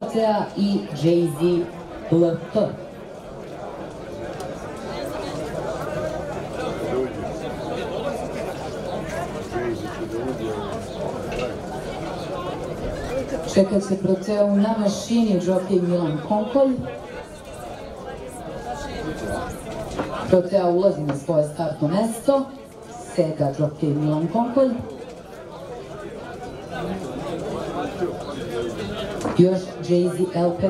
Protea i Jay-Z LP. Čeka se Proteu na mašini, džokej Milan Konkolj. Protea ulazi na svoje startno mesto, seda džokej Milan Konkolj. Još Jay-Z LP.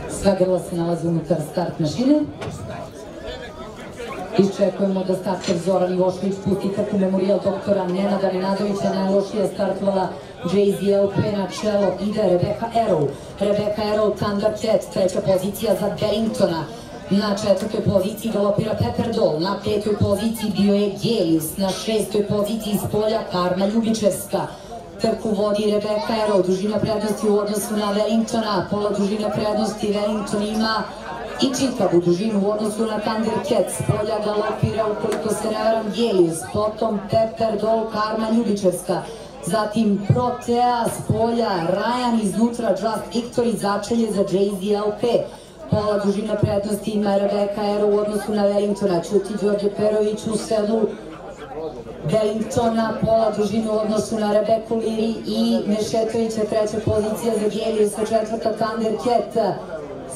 Sva grla se nalaze unutar start mašine. Iščekujemo da starter Zoran Ivošević pusti trku Memorijal doktora Nenada Nenadovića. Najlošija startovala Jay-Z LP, na čelo ide Rebecca Arrow. Rebecca Arrow, Thundercat, treća pozicija za Bellingtona. Na četvrtoj poziciji galopira Pepperdol, na petoj poziciji bio je Gelius, na šestoj poziciji s polja Karma Ljubičevska. Trku vodi Rebecca Arrow, dužina prednosti u odnosu na Wellingtona, pola dužina prednosti Wellington ima i čitavu dužinu u odnosu na Thundercat. S polja galopira, ukoliko se ne varam, Gelius, potom Pepperdol, Karma Ljubičevska. Zatim Protea, s polja Ryan, iznutra Just Victory, začelje za Jay-Z LP. Pola dužina prednosti ima Rebecca Arrow u odnosu na Wellingtona. Ćuti Đorđe Perović u sedlu Wellingtona, pola dužinu u odnosu na Rebecca Liri i Mešetovića, treća pozicija za Geliusa, četvrta Thundercat.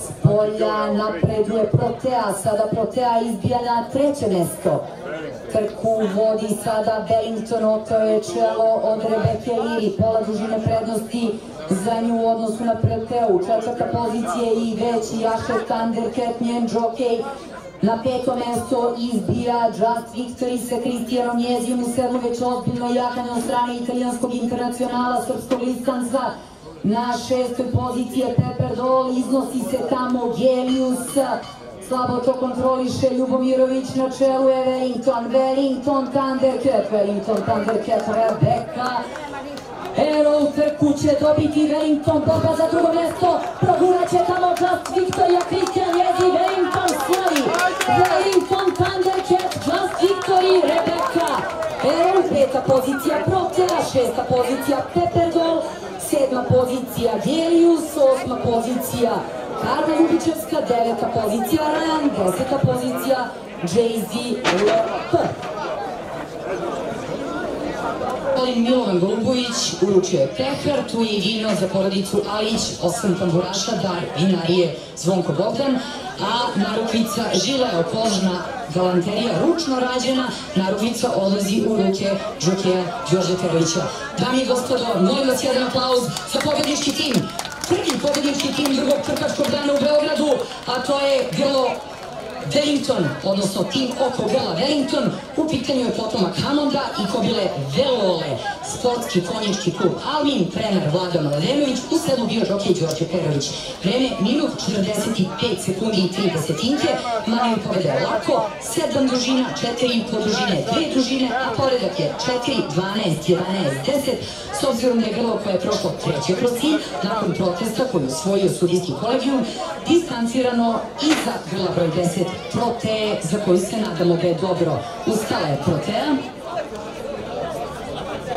S polja napreduje Protea, sada Protea izbija na treće mesto. Trku vodi sada Wellington, oteo je čelo od Rebecca Liri, pola dužine prednosti za nju u odnosu na Proteu, četvrta pozicija i veći jaše Thundercat, njen džokej. Na peto mesto izbija Just Victory sa Kristijanom Njezijom u sedlu, već ozbiljno jahanje od strane italijanskog internacionala, srpskog listanca. Na šestoj pozicije Pepperdol, iznosi se tamo Gelius, slabo to kontroliše Ljubomirović, na čelu je Wellington, Thundercat, Rebecca Arrow. Trku će dobiti Wellington, borba za drugo mesto, progurat će tamo Just Victory, Kristijan Njezi, Wellington slavi, Wellington, Thundercat, Just Victory, Rebecca Arrow, peta pozicija Protea, šesta pozicija Pepperdol, sedma pozicija Gelius, osma pozicija Karma Ljubičevska, deveta pozicija Ryan, deseta pozicija Jay-Z LP. Milovan Golubović uručio je pehar, tu je vino za porodicu Alić, 8 tamburaša, dar vinarije Zvonko Bogdan, a narukvica žileo kožna galanterija ručno rađena, narukvica odlazi u ruke džokeja Đorđe Perovića. Dami i gospodo, molim vas jedan aplauz za pobednički tim, prvi pobednički tim drugog trkačkog dana u Beogradu, a to je grlo Wellington, odnosno tim oko grla Wellington. U pitanju je potomak Hamonda i kobile Velole, sportski konjički klub Almin, trener Vlado Mladenović, u sedlu bio džokej Đorđe Perović. Vreme minut 45 sekundi i 3 desetinke, maniju pobeda je lako, 7 dužina, 4 podužine, 2 dužine, a poredak je 4, 12, 11, 10, s obzirom da je grlo koje je prošlo treće kroz cilj, nakon protesta koji usvojio sudijski kolegijum, distancirano i za grla broj 10 Protee, za koju se nadamo da je dobro ustala je Protea.